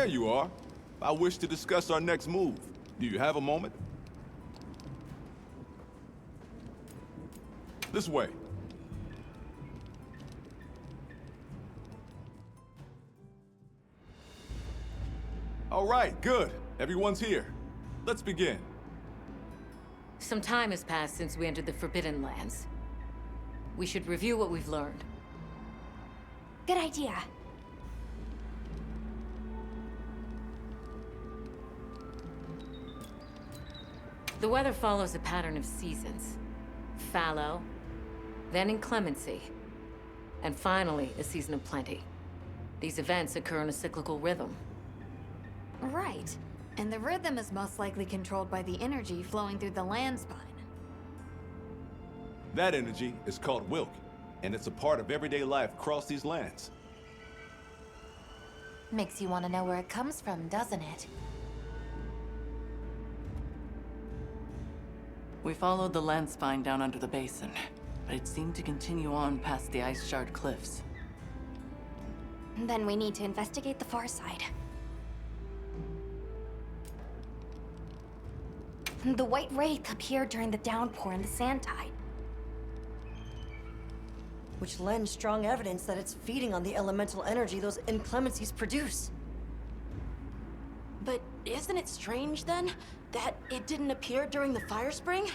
you are. I wish to discuss our next move. Do you have a moment? This way. All right, good. Everyone's here. Let's begin. Some time has passed since we entered the Forbidden Lands. We should review what we've learned. Good idea. The weather follows a pattern of seasons. Fallow, then inclemency, and finally a season of plenty. These events occur in a cyclical rhythm. Right. And the rhythm is most likely controlled by the energy flowing through the land spine. That energy is called Wilk, and it's a part of everyday life across these lands. Makes you want to know where it comes from, doesn't it? We followed the land spine down under the basin, but it seemed to continue on past the ice shard cliffs. Then we need to investigate the far side. The white wraith appeared during the downpour and the sand tide. Which lends strong evidence that it's feeding on the elemental energy those inclemencies produce. But isn't it strange, then, that it didn't appear during the fire spring?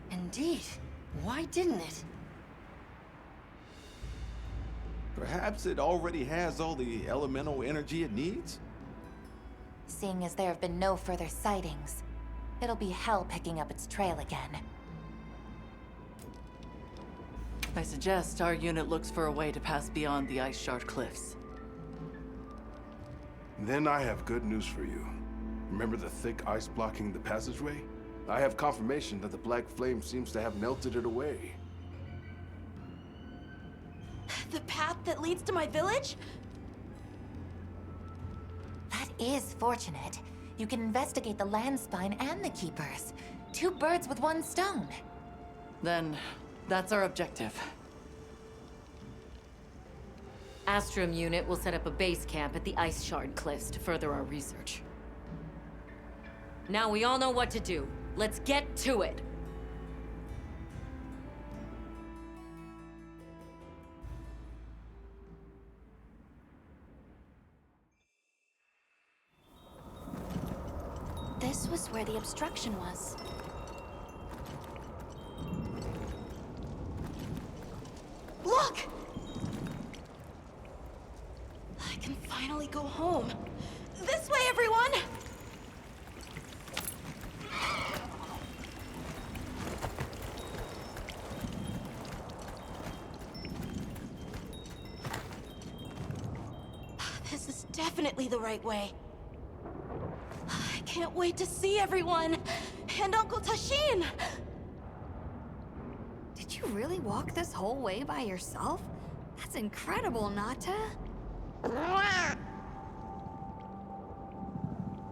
Indeed. Why didn't it? Perhaps it already has all the elemental energy it needs? Seeing as there have been no further sightings, it'll be hell picking up its trail again. I suggest our unit looks for a way to pass beyond the ice shard cliffs. Then I have good news for you. Remember the thick ice blocking the passageway? I have confirmation that the black flame seems to have melted it away. The path that leads to my village? That is fortunate. You can investigate the land spine and the keepers. 2 birds with 1 stone. Then, that's our objective. Astrum unit will set up a base camp at the Ice Shard Cliffs to further our research. Now we all know what to do. Let's get to it! This was where the obstruction was. Look! I can finally go home. This way, everyone! This is definitely the right way. I can't wait to see everyone! And Uncle Tashin! Did you really walk this whole way by yourself? That's incredible, Nata.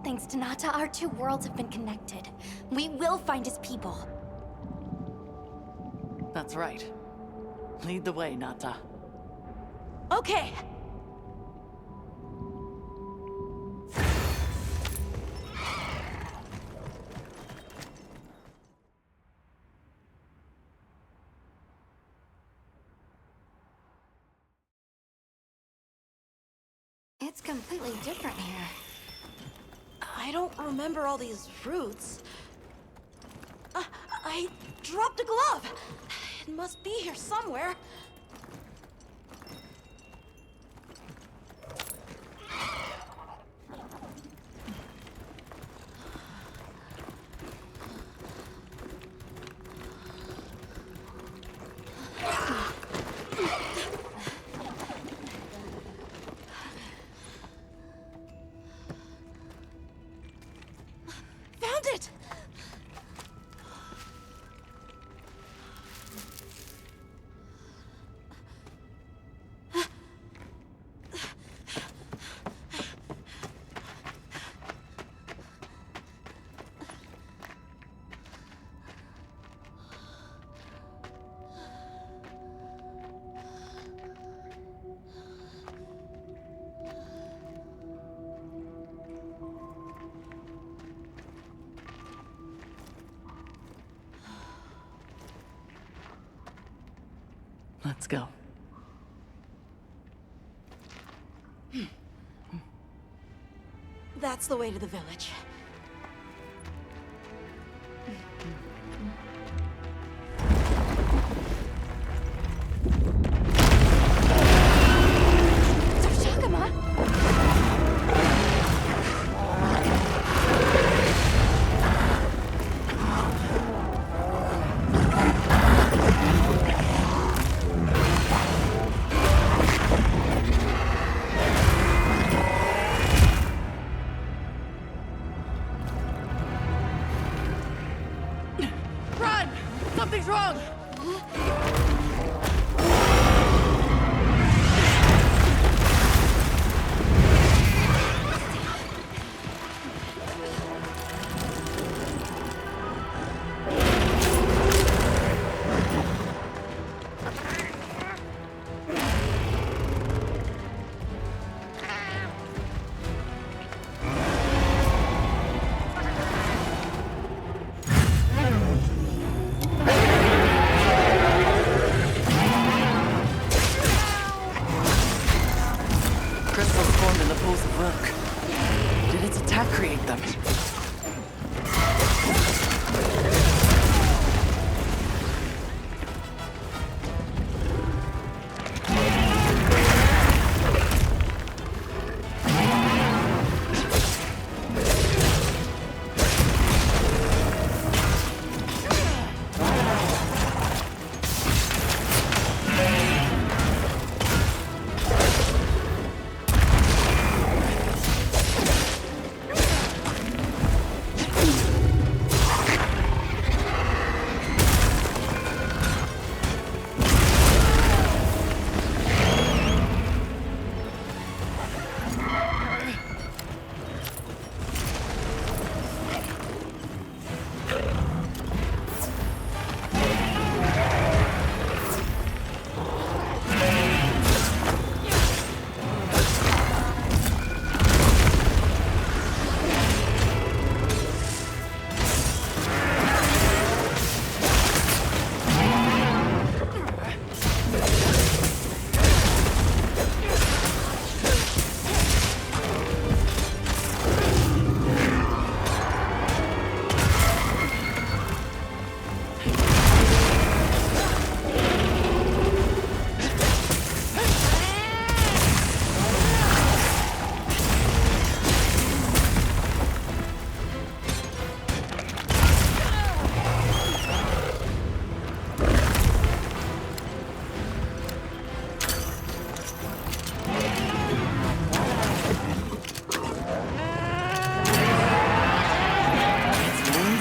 Thanks to Nata, our 2 worlds have been connected. We will find his people. That's right. Lead the way, Nata. Okay! It's completely different here. I don't remember all these roots. I dropped a glove! It must be here somewhere. Found it! Let's go. That's the way to the village. Run! Something's wrong! Crystals formed in the pools of rook. Did its attack create them?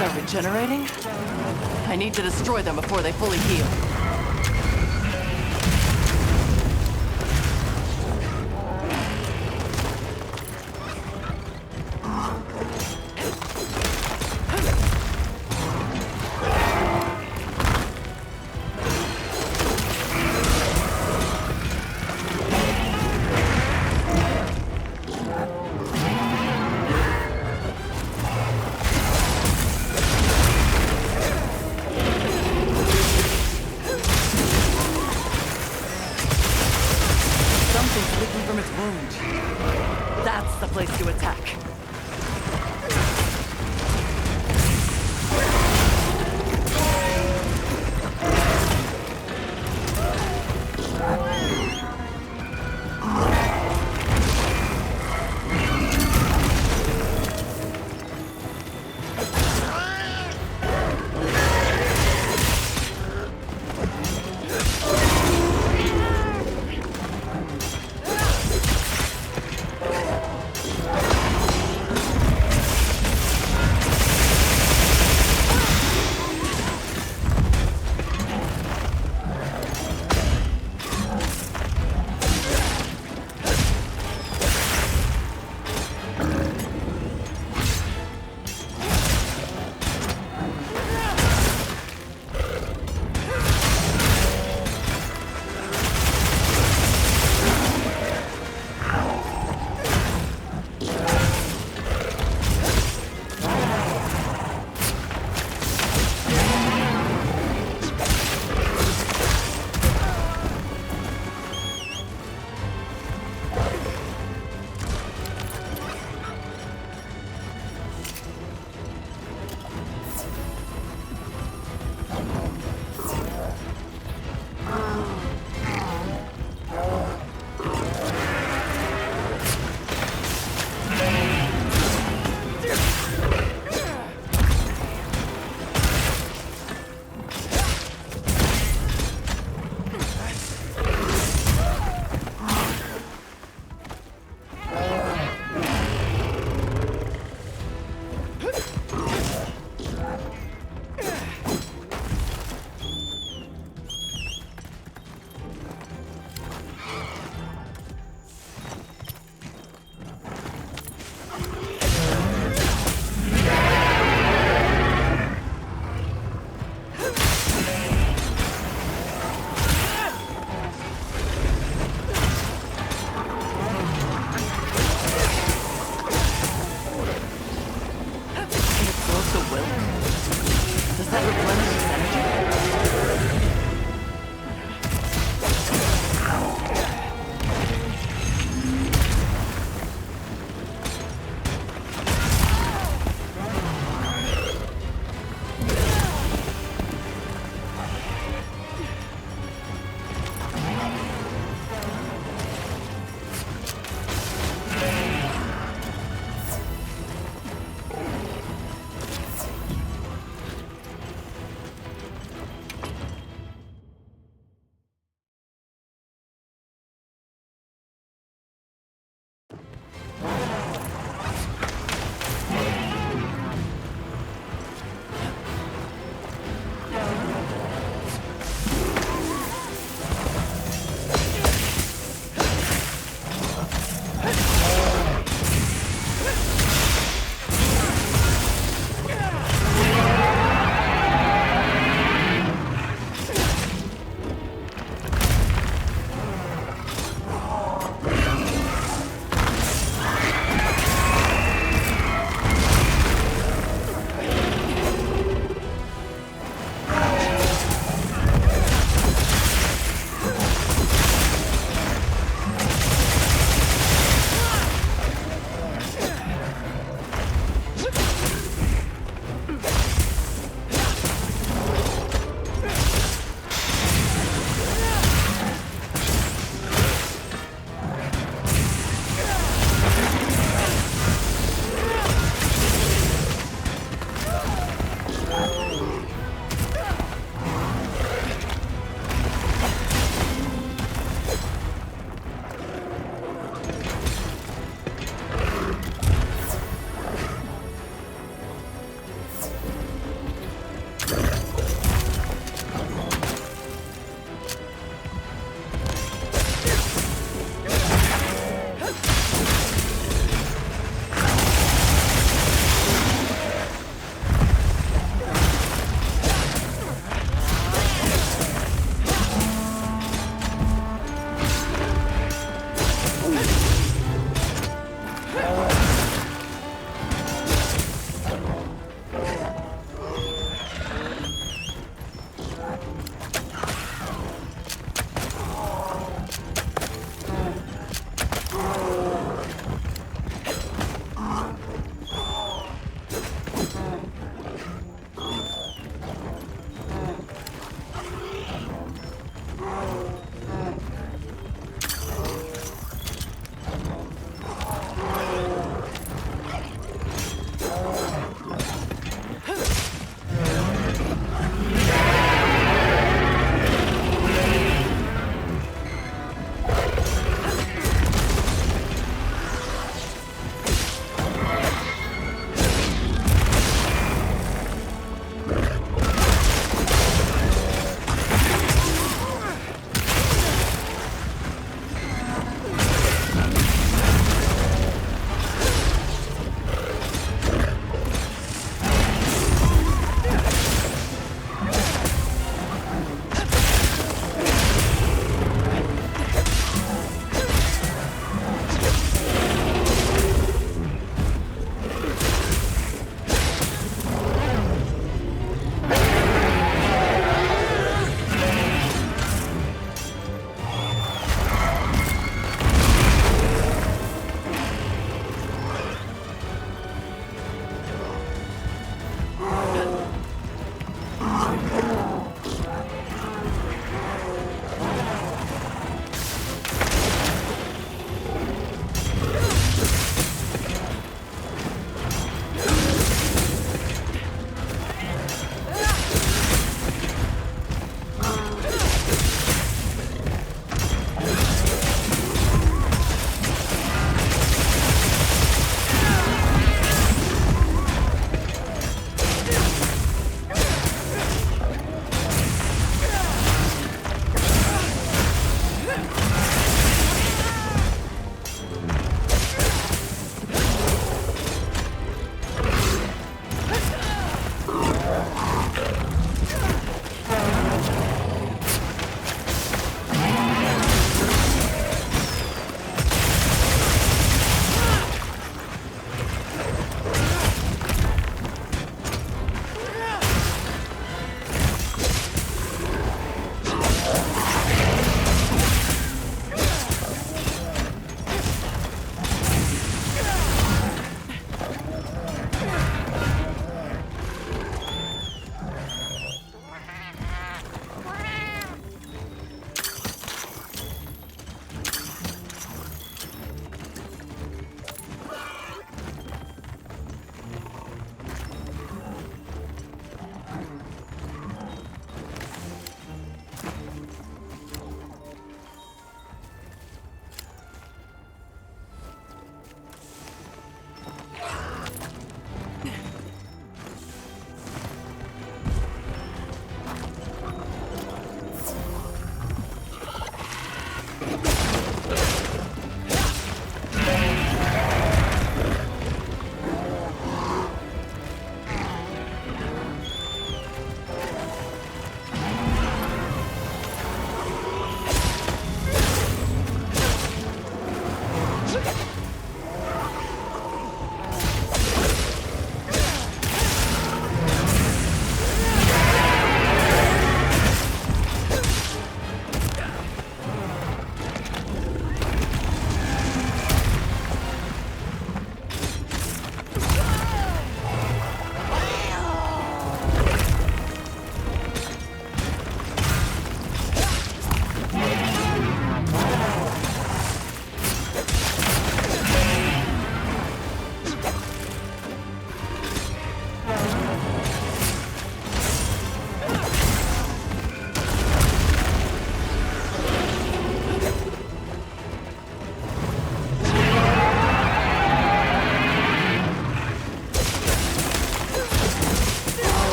Are regenerating? I need to destroy them before they fully heal. Something's leaking from its wound. That's the place to attack.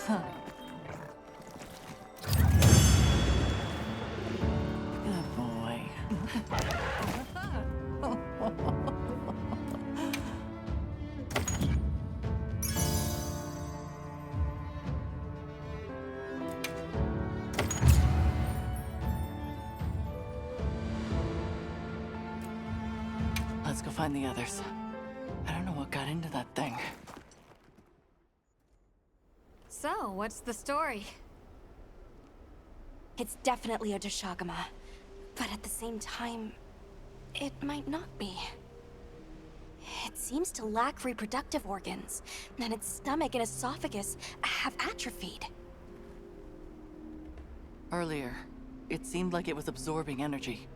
Good boy. Let's go find the others. I don't know what got into that thing. So, what's the story? It's definitely a Deshagama. But at the same time, it might not be. It seems to lack reproductive organs, and its stomach and esophagus have atrophied. Earlier, it seemed like it was absorbing energy.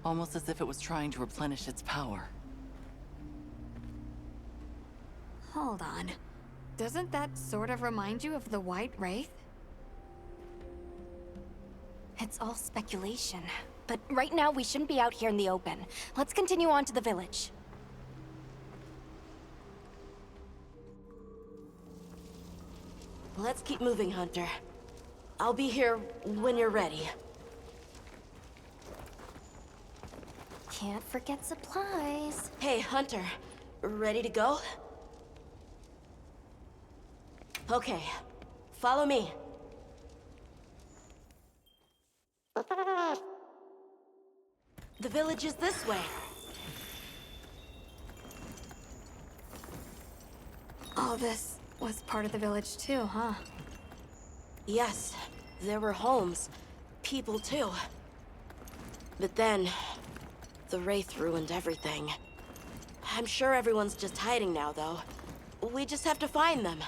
Almost as if it was trying to replenish its power. Hold on. Doesn't that sort of remind you of the White Wraith? It's all speculation. But right now, we shouldn't be out here in the open. Let's continue on to the village. Let's keep moving, Hunter. I'll be here when you're ready. Can't forget supplies. Hey, Hunter. Ready to go? Okay. Follow me. The village is this way. All this was part of the village too, huh? Yes, there were homes. People too. But then, the Wraith ruined everything. I'm sure everyone's just hiding now, though. We just have to find them.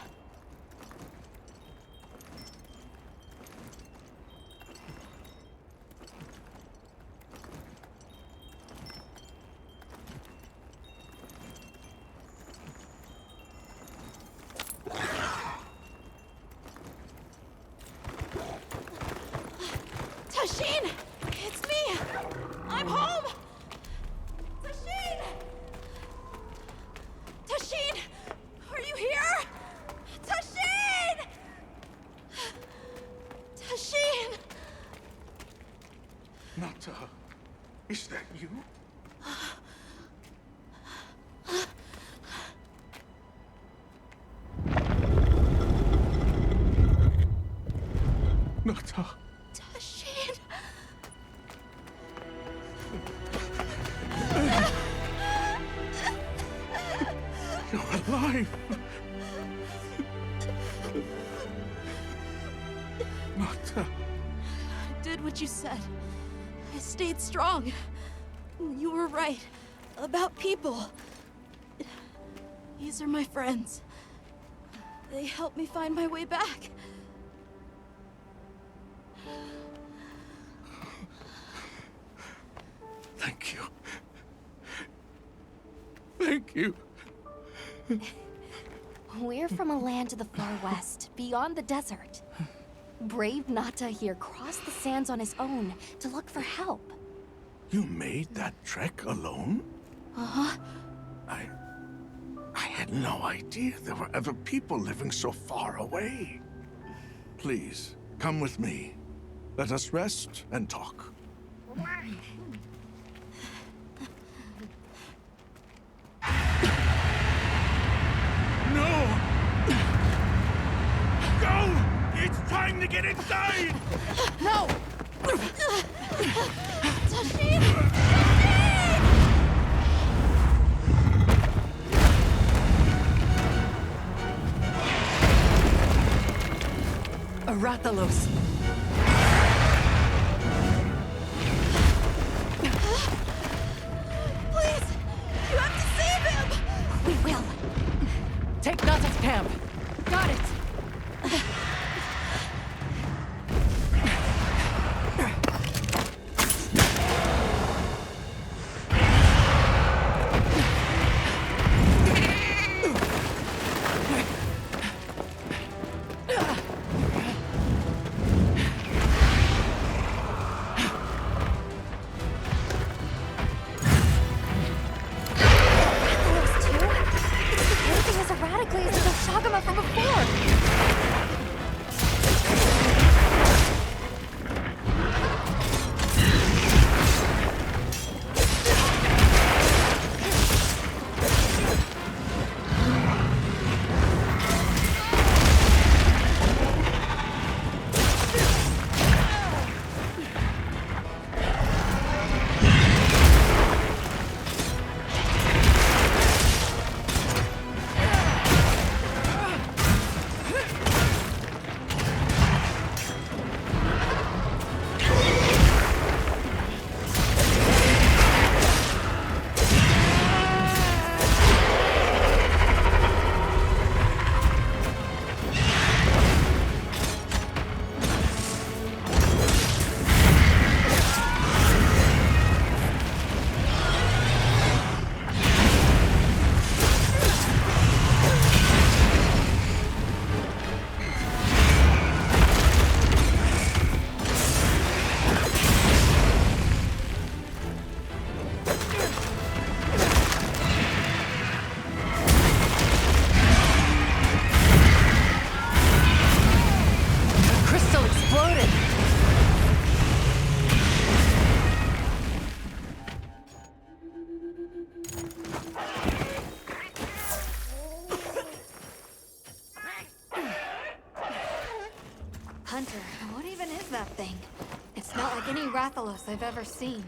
Tashin! It's me! I'm home! Tashin! Tashin! Are you here? Tashin! Tashin! Nata, is that you? Nata. Tashin! You're alive! Nata. I did what you said. I stayed strong. You were right. About people. These are my friends. They helped me find my way back. Thank you. Thank you. We're from a land to the far west, beyond the desert. Brave Nata here crossed the sands on his own to look for help. You made that trek alone? Uh-huh. I had no idea there were ever people living so far away. Please, come with me. Let us rest and talk. No! Go! It's time to get inside! No! Tashin! Arathalos! Please! You have to save him! We will. Take Nata's camp! Got it! Those two? It's behaving as erratically as the Shagama from Hunter, what even is that thing? It's not like any Rathalos I've ever seen.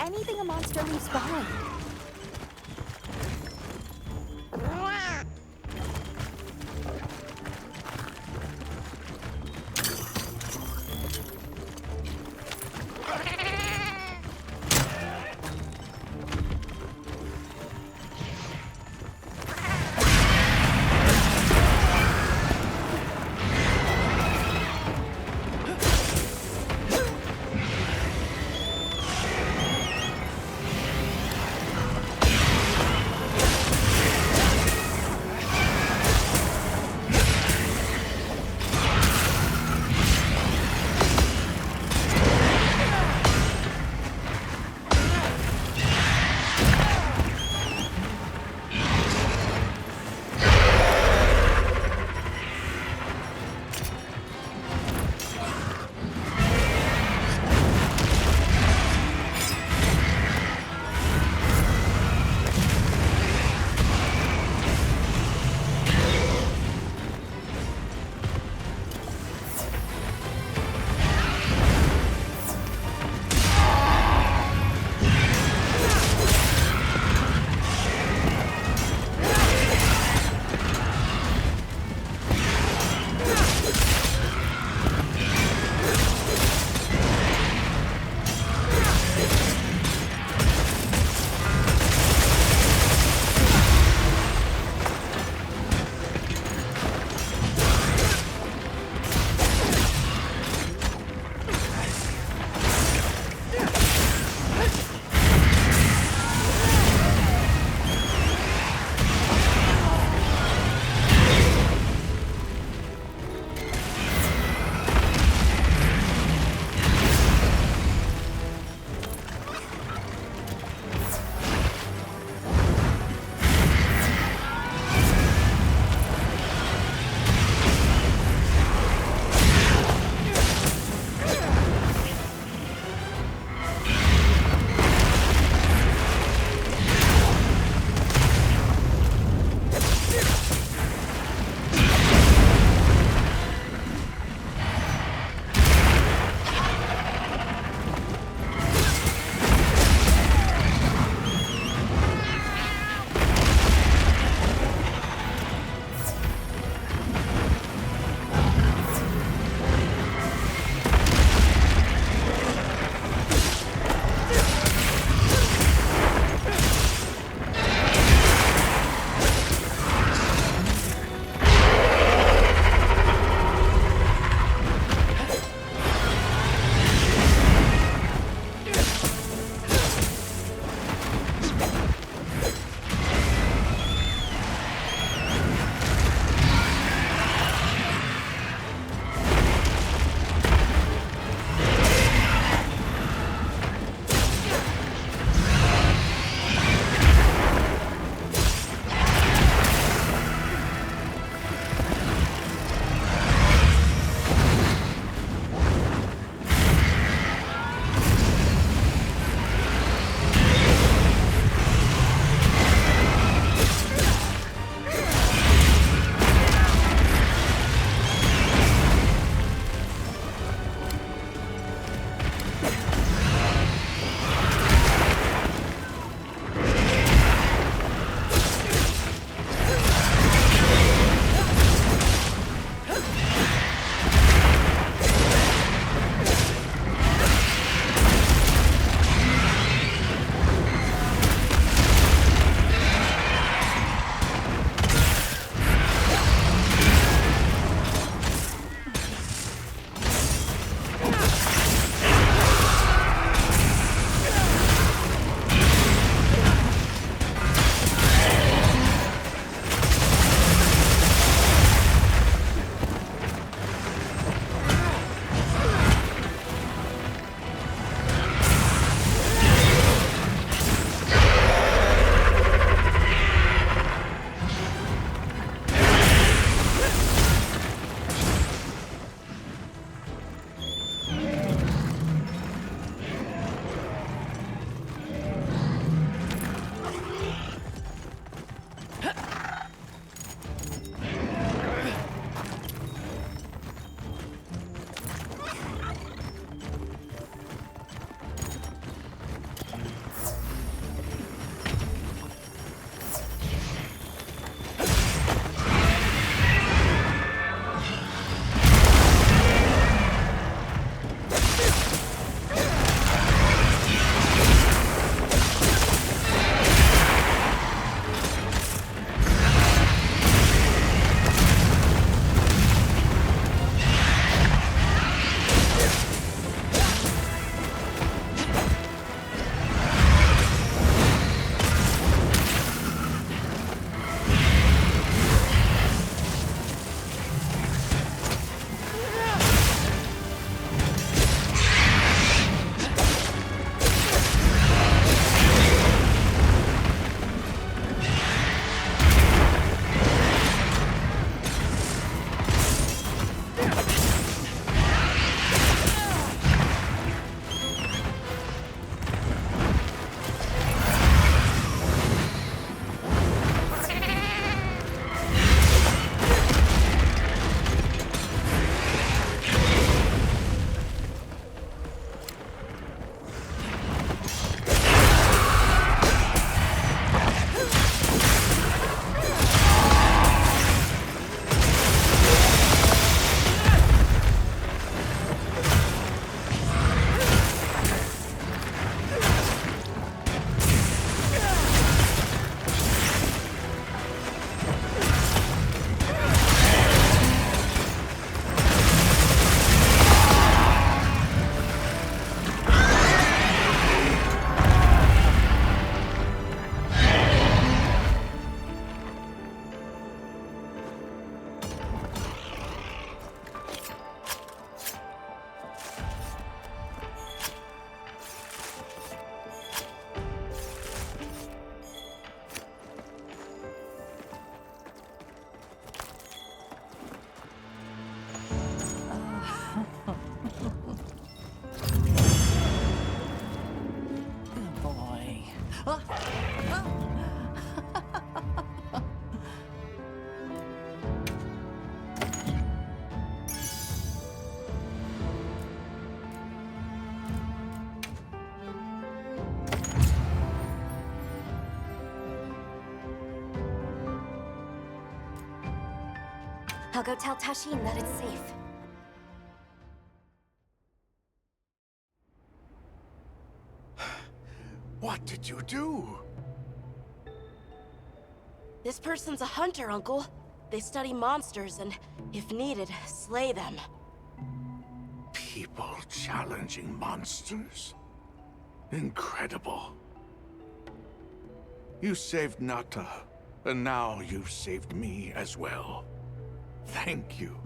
anything a monster leaves behind. I'll go tell Tashin that it's safe. What did you do? This person's a hunter, Uncle. They study monsters and, if needed, slay them. People challenging monsters? Incredible. You saved Nata, and now you've saved me as well. Thank you.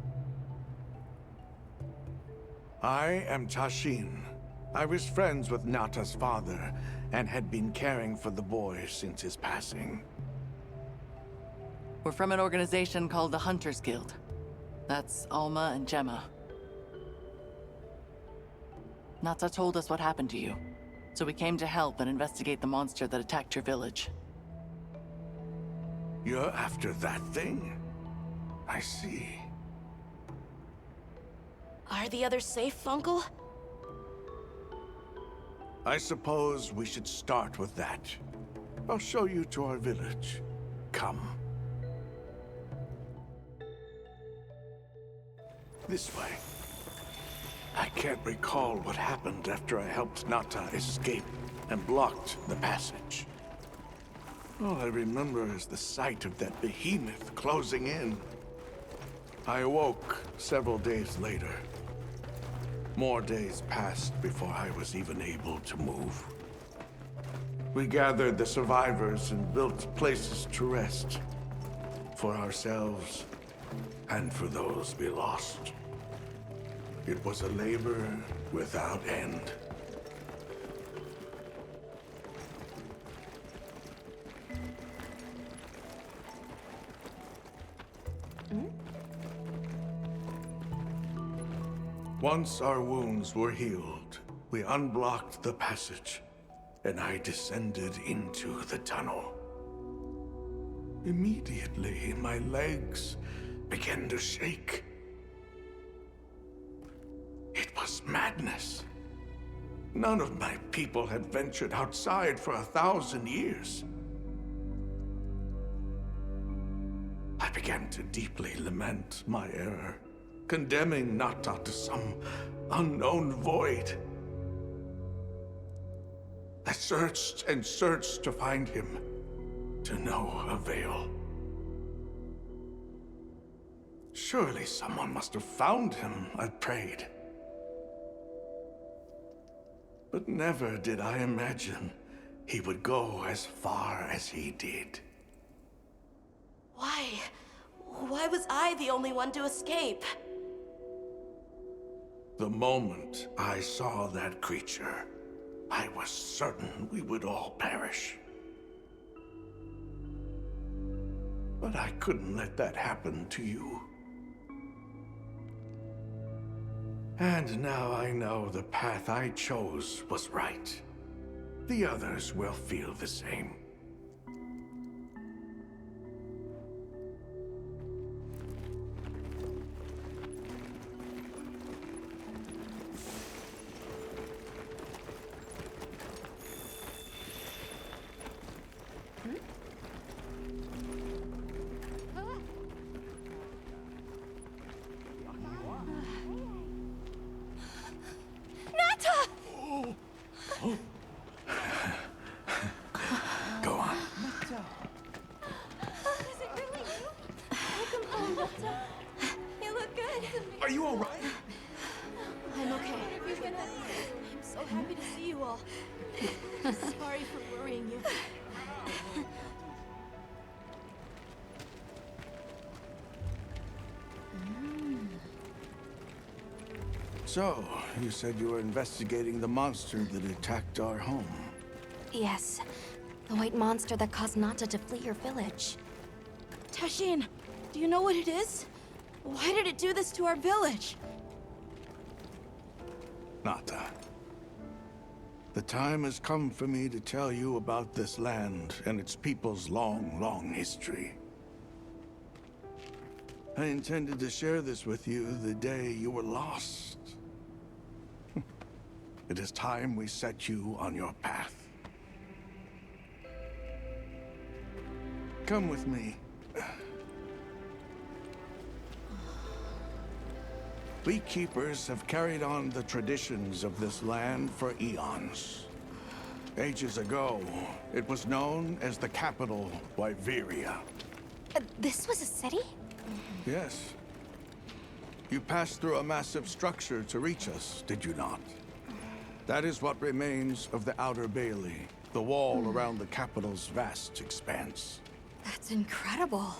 I am Tashin. I was friends with Nata's father, and had been caring for the boy since his passing. We're from an organization called the Hunters Guild. That's Alma and Gemma. Nata told us what happened to you, so we came to help and investigate the monster that attacked your village. You're after that thing? I see. Are the others safe, Uncle? I suppose we should start with that. I'll show you to our village. Come. This way. I can't recall what happened after I helped Nata escape and blocked the passage. All I remember is the sight of that behemoth closing in. I awoke several days later. More days passed before I was even able to move. We gathered the survivors and built places to rest. For ourselves, and for those we lost. It was a labor without end. Once our wounds were healed, we unblocked the passage, and I descended into the tunnel. Immediately, my legs began to shake. It was madness. None of my people had ventured outside for 1,000 years. I began to deeply lament my error, condemning Nata to some unknown void. I searched and searched to find him, to no avail. Surely someone must have found him, I prayed. But never did I imagine he would go as far as he did. Why? Why was I the only one to escape? The moment I saw that creature, I was certain we would all perish. But I couldn't let that happen to you. And now I know the path I chose was right. The others will feel the same. Go on. Is it really you? Welcome home, Nata. You look good. Are you all right? I'm okay. I'm so happy to see you all. Sorry for worrying you. So, you said you were investigating the monster that attacked our home. Yes. The white monster that caused Nata to flee your village. Tashin, do you know what it is? Why did it do this to our village? Nata. The time has come for me to tell you about this land and its people's long, long history. I intended to share this with you the day you were lost. It is time we set you on your path. Come with me. We keepers have carried on the traditions of this land for eons. Ages ago, it was known as the capital, Wyveria. This was a city? Yes. You passed through a massive structure to reach us, did you not? That is what remains of the Outer Bailey, the wall around the capital's vast expanse. That's incredible.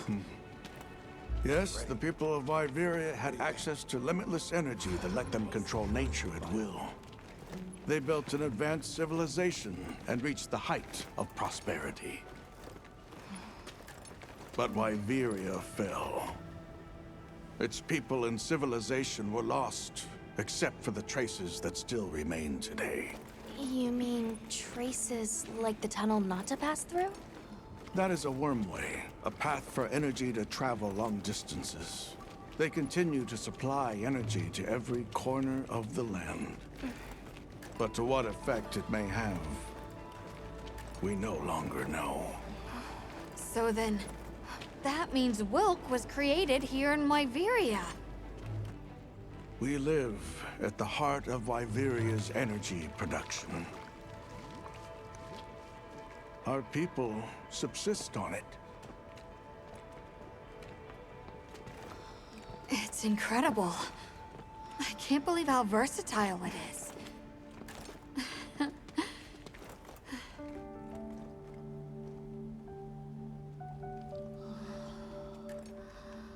Yes, the people of Wyveria had access to limitless energy that let them control nature at will. They built an advanced civilization and reached the height of prosperity. But Wyveria fell. Its people and civilization were lost, except for the traces that still remain today. You mean traces like the tunnel not to pass through? That is a wormway, a path for energy to travel long distances. They continue to supply energy to every corner of the land. But to what effect it may have, we no longer know. So then, that means Wilk was created here in Wyveria. We live at the heart of Wyveria's energy production. Our people subsist on it. It's incredible. I can't believe how versatile it is.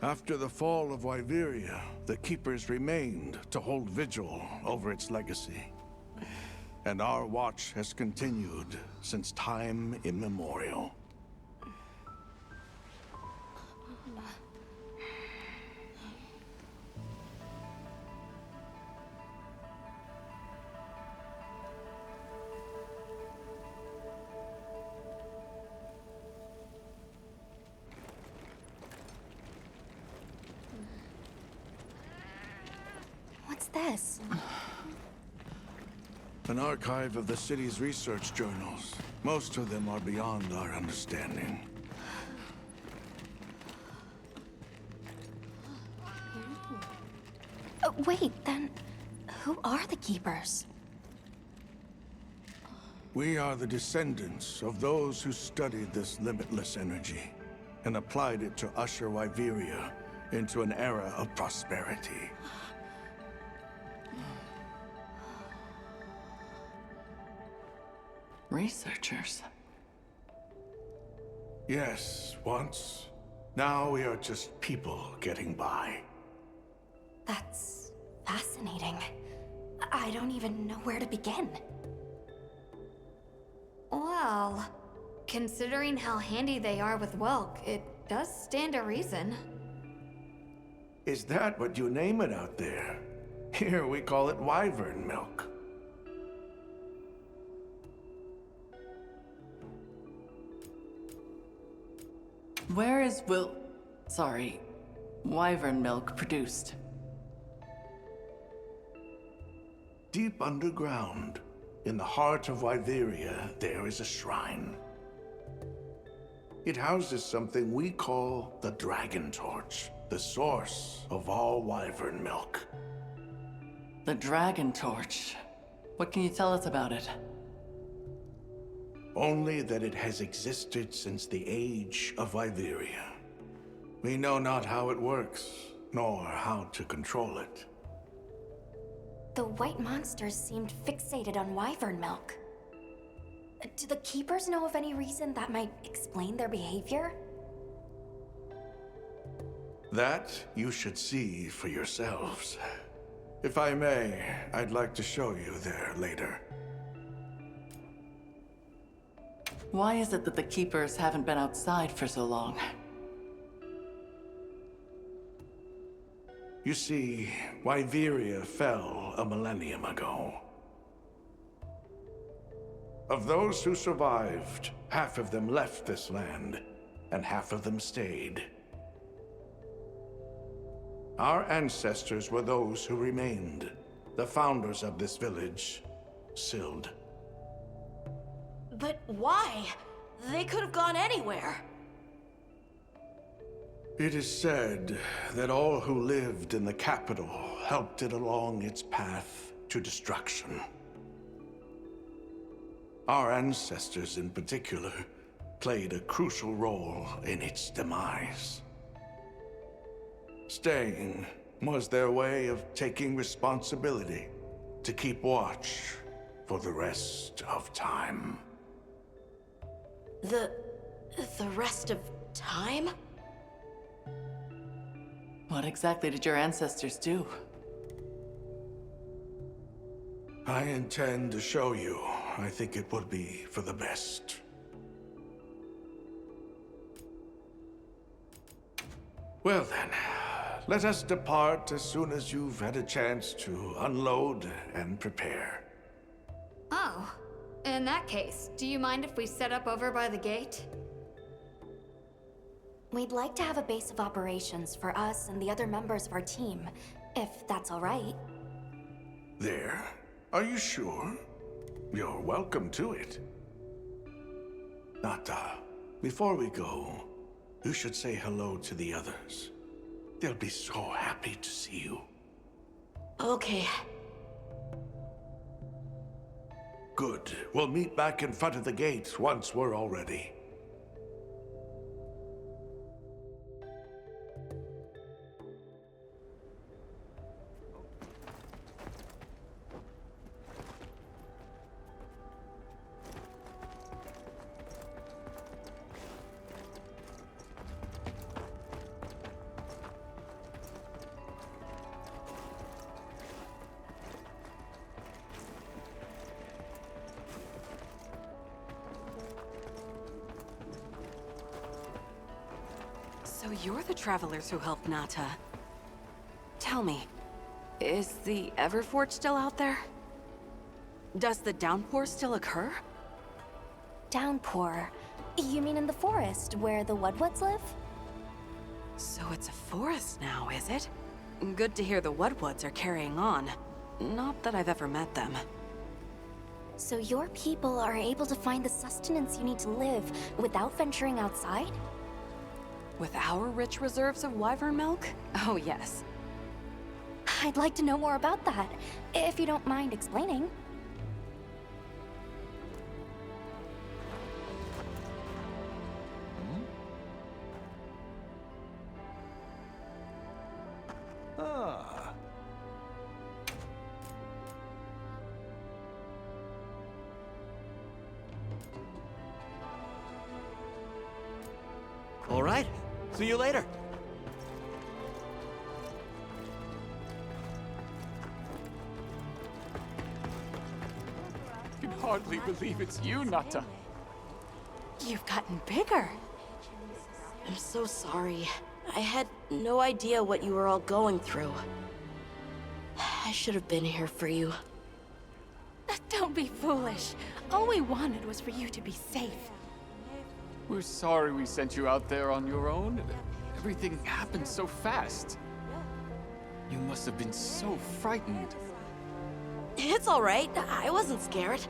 After the fall of Wyveria, the Keepers remained to hold vigil over its legacy. And our watch has continued since time immemorial. What's this? An archive of the city's research journals. Most of them are beyond our understanding. Wait, then who are the Keepers? We are the descendants of those who studied this limitless energy and applied it to usher Wyveria into an era of prosperity. Researchers. Yes, once. Now we are just people getting by. That's fascinating. I don't even know where to begin. Well, considering how handy they are with Wilk, it does stand to reason. Is that what you name it out there? Here we call it wyvern milk. Where is wyvern milk produced? Deep underground, in the heart of Wyveria, there is a shrine. It houses something we call the Dragon Torch, the source of all wyvern milk. The Dragon Torch. What can you tell us about it? Only that it has existed since the age of Wyveria. We know not how it works, nor how to control it. The white monsters seemed fixated on wyvern milk. Do the Keepers know of any reason that might explain their behavior? That you should see for yourselves. If I may, I'd like to show you there later. Why is it that the Keepers haven't been outside for so long? You see, Wyveria fell a millennium ago. Of those who survived, half of them left this land, and half of them stayed. Our ancestors were those who remained, the founders of this village, Sild. But why? They could have gone anywhere. It is said that all who lived in the capital helped it along its path to destruction. Our ancestors, in particular, played a crucial role in its demise. Staying was their way of taking responsibility to keep watch for the rest of time. The rest of time? What exactly did your ancestors do? I intend to show you. I think it would be for the best. Well then, let us depart as soon as you've had a chance to unload and prepare. Oh, in that case, do you mind if we set up over by the gate? We'd like to have a base of operations for us and the other members of our team, if that's all right. There? Are you sure? You're welcome to it. Nata, before we go, you should say hello to the others. They'll be so happy to see you. Okay. Good. We'll meet back in front of the gate once we're all ready. So you're the travelers who helped Nata. Tell me, is the Everforge still out there? Does the downpour still occur? Downpour? You mean in the forest, where the Woodwoods live? So it's a forest now, is it? Good to hear the Woodwoods are carrying on. Not that I've ever met them. So your people are able to find the sustenance you need to live without venturing outside? With our rich reserves of wyvern milk? Oh yes. I'd like to know more about that, if you don't mind explaining. Ah. All right. See you later. I can hardly believe it's you, Nata. You've gotten bigger. I'm so sorry. I had no idea what you were all going through. I should have been here for you. Don't be foolish. All we wanted was for you to be safe. We're sorry we sent you out there on your own. Everything happened so fast. You must have been so frightened. It's all right. I wasn't scared.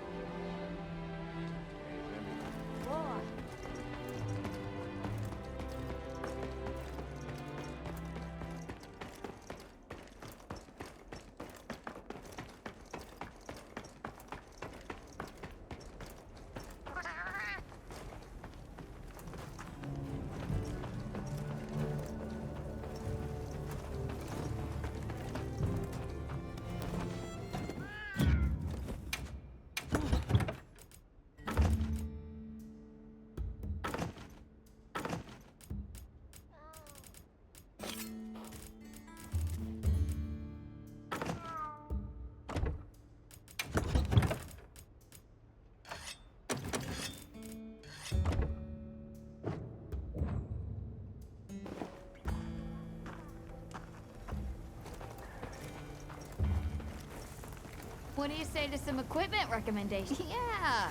What do you say to some equipment recommendations? Yeah.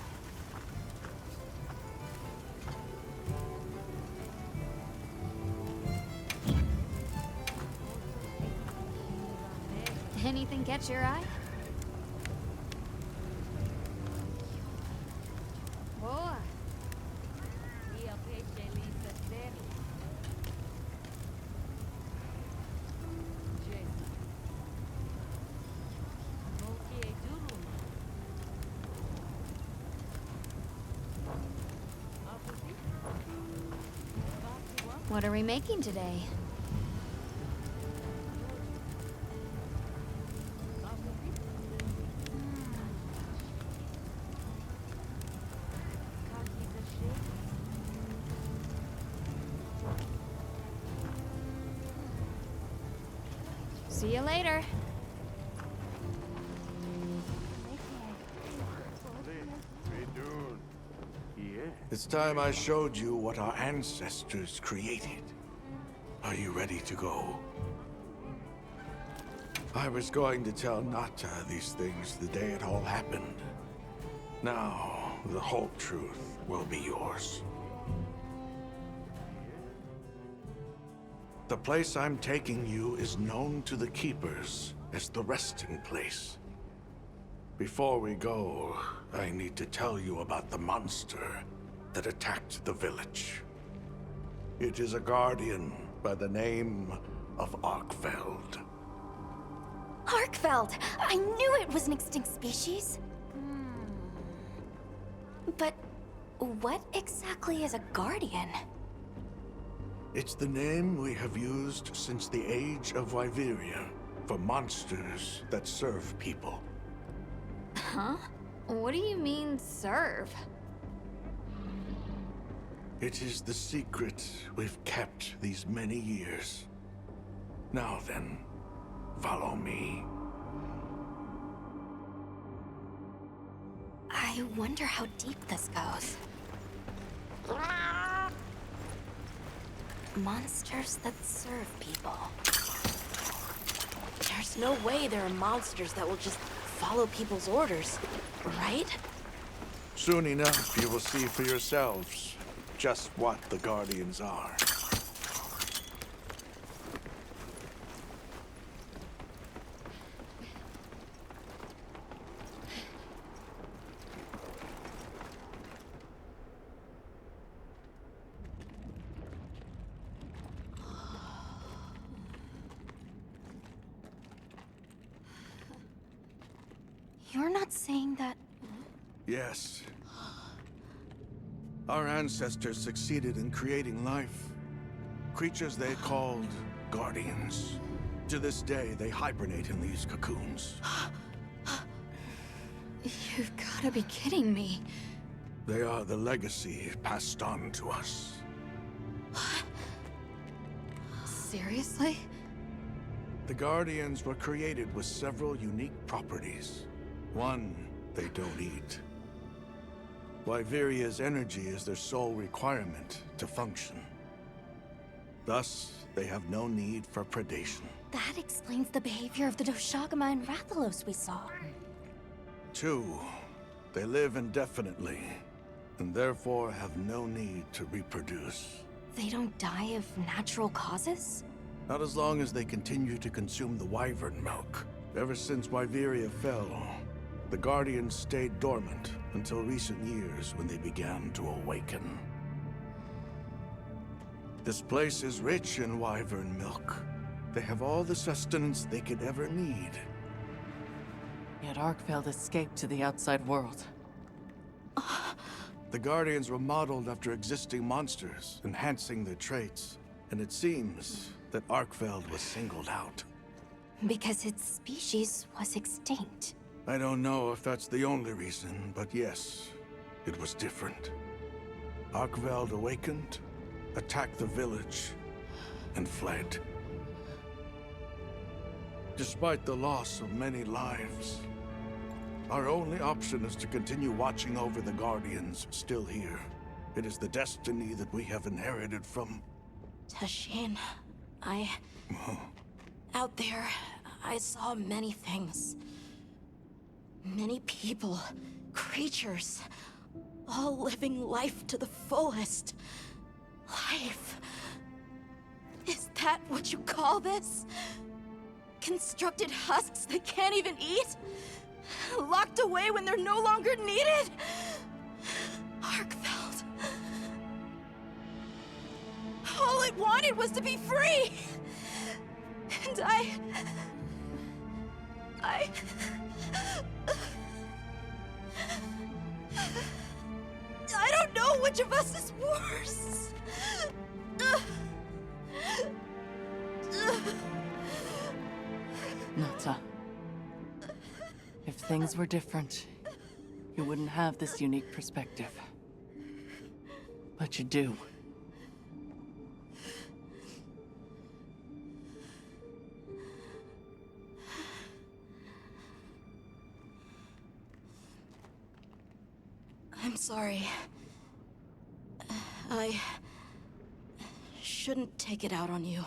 Anything catch your eye? Boa. What are we making today? See you later. It's time I showed you what our ancestors created. Are you ready to go? I was going to tell Nata these things the day it all happened. Now, the whole truth will be yours. The place I'm taking you is known to the Keepers as the resting place. Before we go, I need to tell you about the monster that attacked the village. It is a guardian by the name of Arkfeld. Arkfeld! I knew it was an extinct species. But what exactly is a guardian? It's the name we have used since the age of Wyveria for monsters that serve people. Huh? What do you mean, serve? It is the secret we've kept these many years. Now then, follow me. I wonder how deep this goes. Monsters that serve people. There's no way there are monsters that will just follow people's orders, right? Soon enough, you will see for yourselves just what the Guardians are. You're not saying that... Yes. Our ancestors succeeded in creating life. Creatures they called Guardians. To this day, they hibernate in these cocoons. You've gotta be kidding me. They are the legacy passed on to us. Seriously? The Guardians were created with several unique properties. One, they don't eat. Wyveria's energy is their sole requirement to function. Thus, they have no need for predation. That explains the behavior of the Doshagama and Rathalos we saw. Two, they live indefinitely, and therefore have no need to reproduce. They don't die of natural causes? Not as long as they continue to consume the wyvern milk. Ever since Wyveria fell, the Guardians stayed dormant until recent years when they began to awaken. This place is rich in wyvern milk. They have all the sustenance they could ever need. Yet Arkfeld escaped to the outside world. The Guardians were modeled after existing monsters, enhancing their traits. And it seems that Arkfeld was singled out. Because its species was extinct. I don't know if that's the only reason, but yes, it was different. Arkveld awakened, attacked the village, and fled. Despite the loss of many lives, our only option is to continue watching over the Guardians still here. It is the destiny that we have inherited from... Tashin, out there, I saw many things. Many people, creatures, all living life to the fullest. Life. Is that what you call this? Constructed husks they can't even eat? Locked away when they're no longer needed? Arkfeld. All it wanted was to be free! And I don't know which of us is worse. Nata. If things were different, you wouldn't have this unique perspective. But you do. I'm sorry. I shouldn't take it out on you.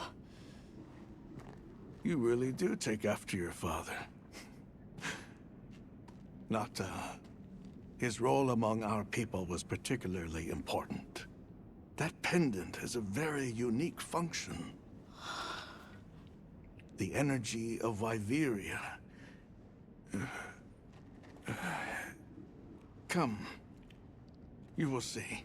You really do take after your father. Nata, his role among our people was particularly important. That pendant has a very unique function. The energy of Wyveria. Come. You will see.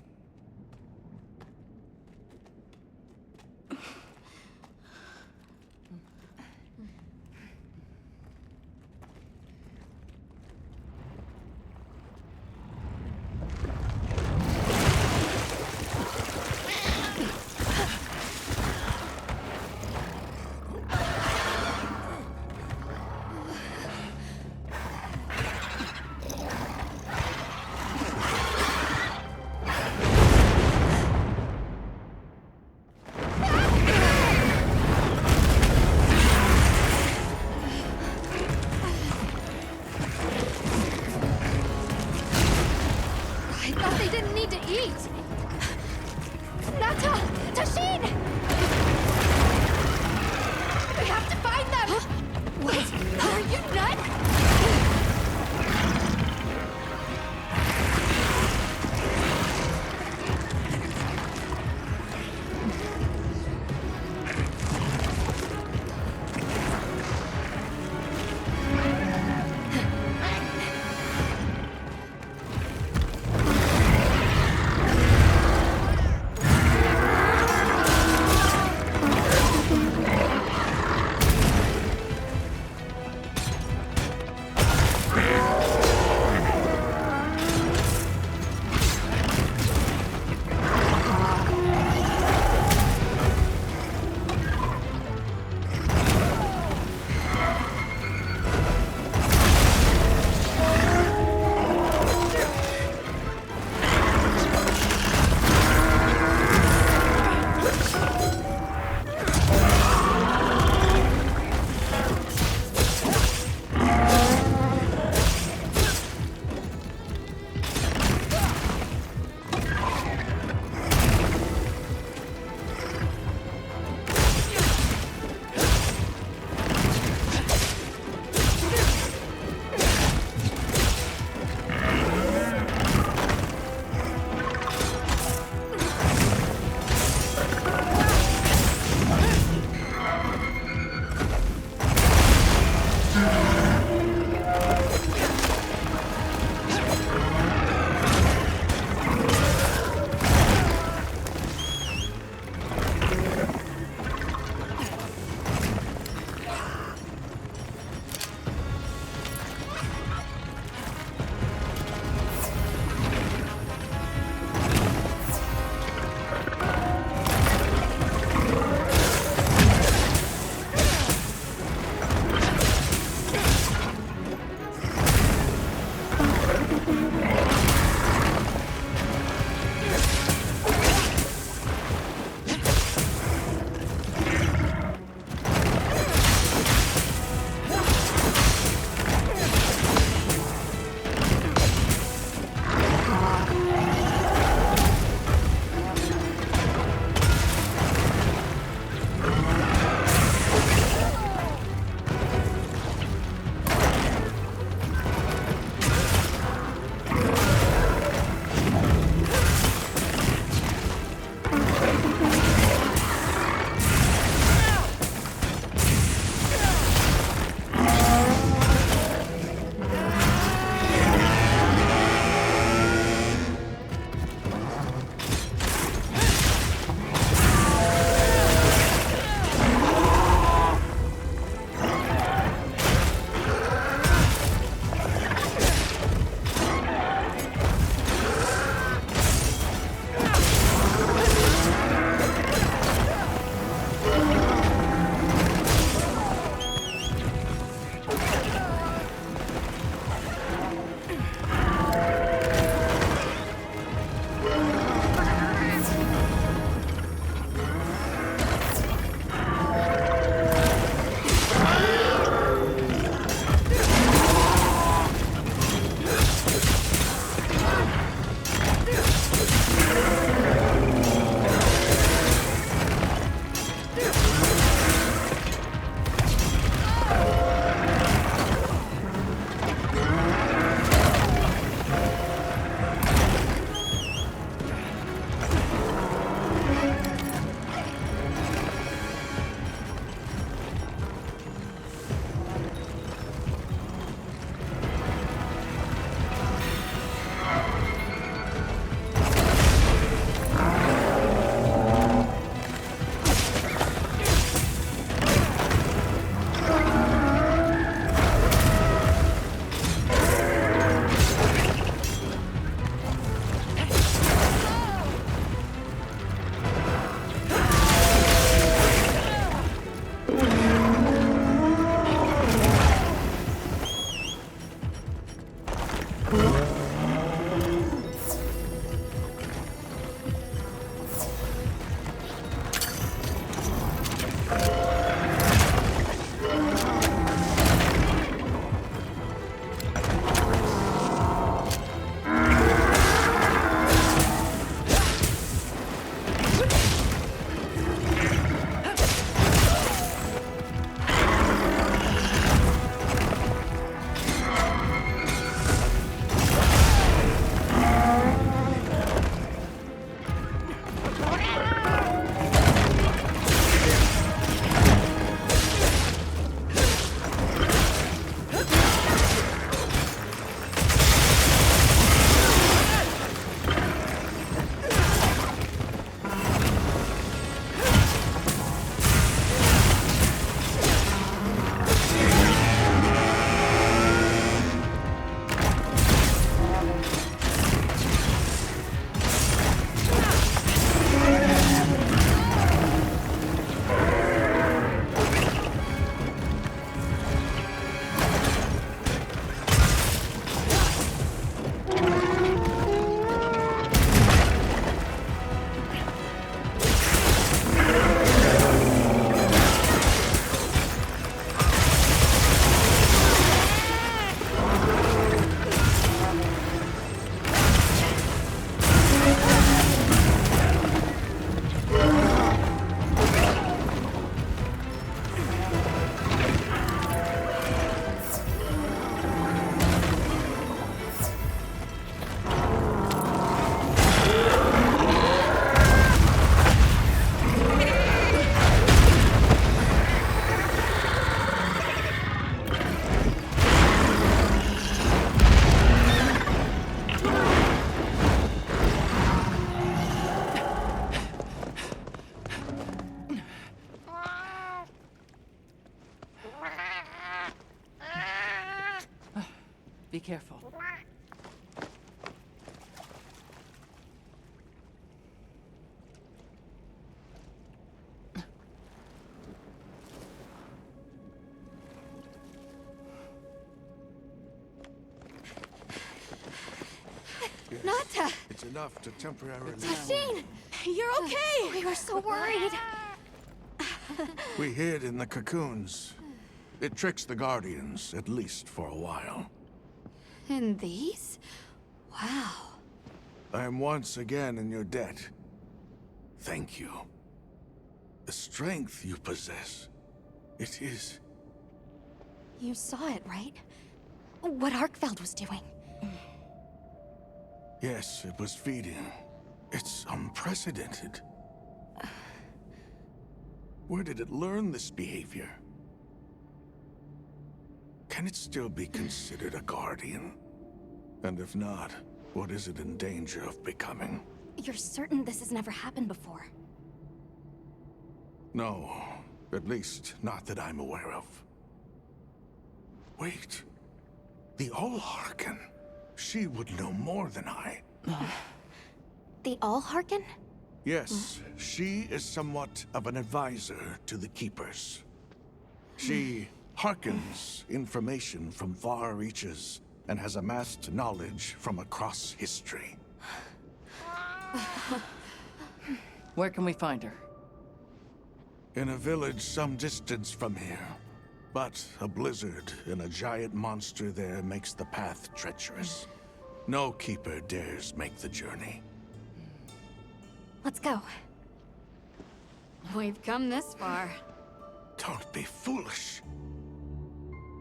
Be careful. Nata! It's enough to temporarily... Tashin! You're okay! We were so worried. We hid in the cocoons. It tricks the Guardians, at least for a while. And these? Wow. I am once again in your debt. Thank you. The strength you possess, it is... You saw it, right? What Arkfeld was doing. Yes, it was feeding. It's unprecedented. Where did it learn this behavior? Can it still be considered a Guardian? And if not, what is it in danger of becoming? You're certain this has never happened before? No, at least not that I'm aware of. Wait, the Allharken. She would know more than I. The Allharken? Yes, she is somewhat of an advisor to the Keepers. She hearkens information from far reaches and has amassed knowledge from across history. Where can we find her? In a village some distance from here. But a blizzard and a giant monster there makes the path treacherous. No Keeper dares make the journey. Let's go. We've come this far. Don't be foolish.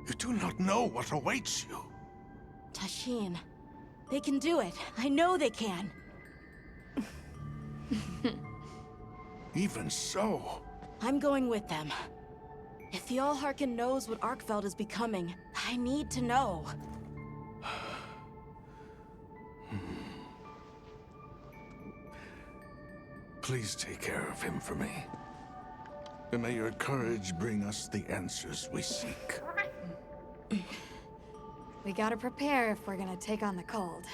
You do not know what awaits you. Tashin, they can do it. I know they can. Even so... I'm going with them. If the Allharken knows what Arkfeld is becoming, I need to know. Please take care of him for me. And may your courage bring us the answers we seek. We gotta prepare if we're gonna take on the cold.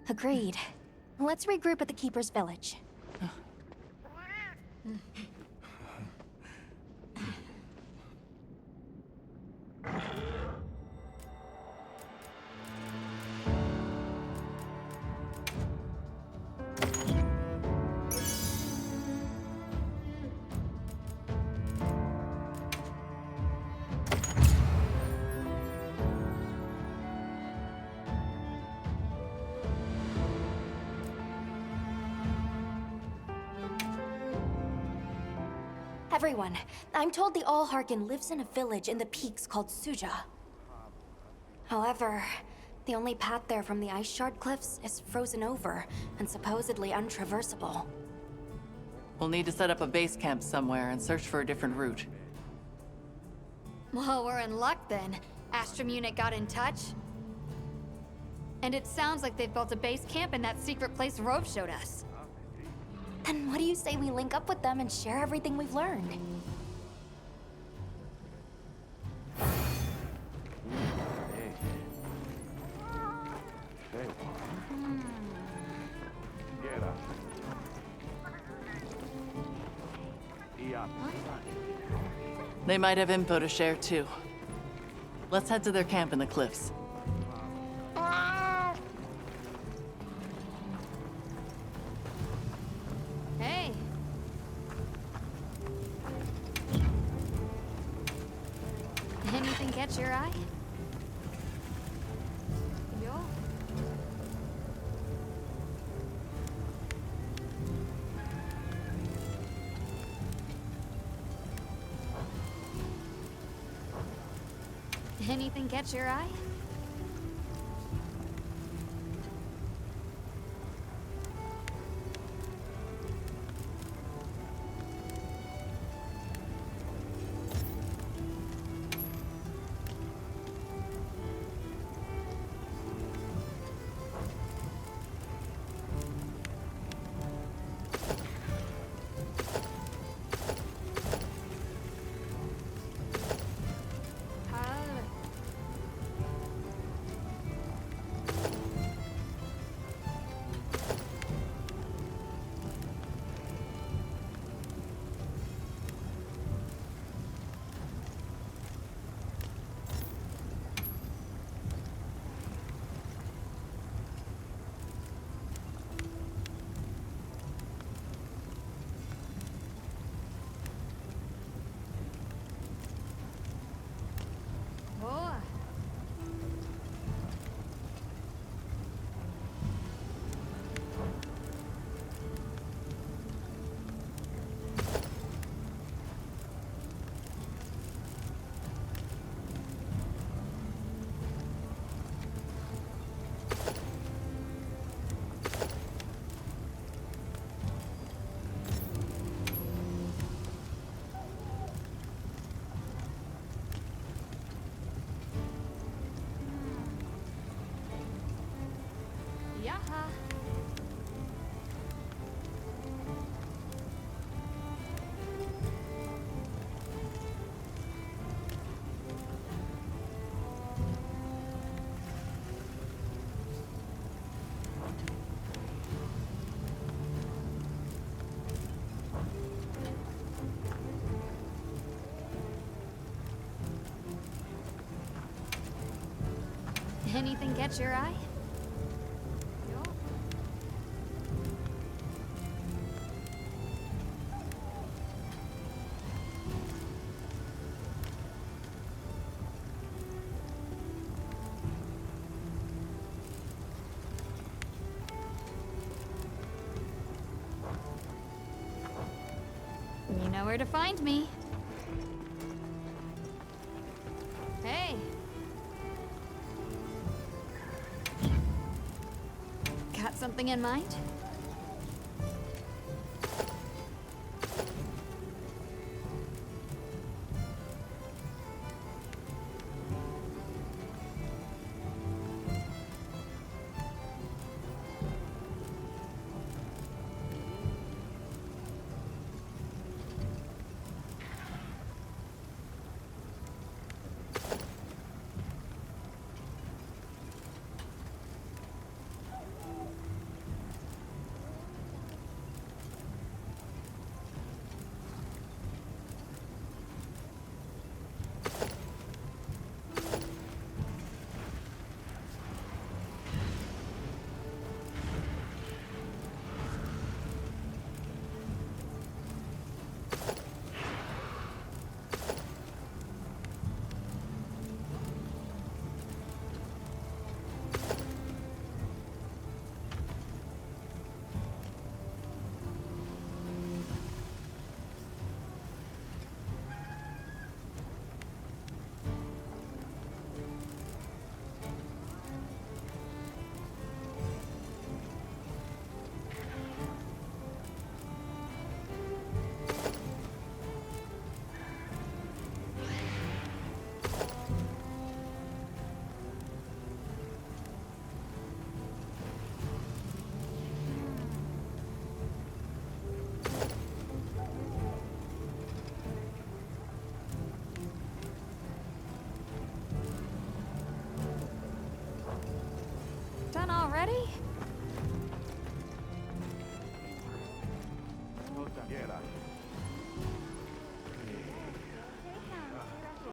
Agreed. Let's regroup at the Keeper's village. Everyone, I'm told the Allharken lives in a village in the peaks called Suja. However, the only path there from the ice shard cliffs is frozen over and supposedly untraversable. We'll need to set up a base camp somewhere and search for a different route. Well, we're in luck then. Astrum unit got in touch. And it sounds like they've built a base camp in that secret place Rove showed us. Then what do you say we link up with them and share everything we've learned? They might have info to share too. Let's head to their camp in the cliffs. Hey. Anything catch your eye? Yo. Anything catch your eye? Anything catch your eye? You know where to find me. Hey. Got something in mind?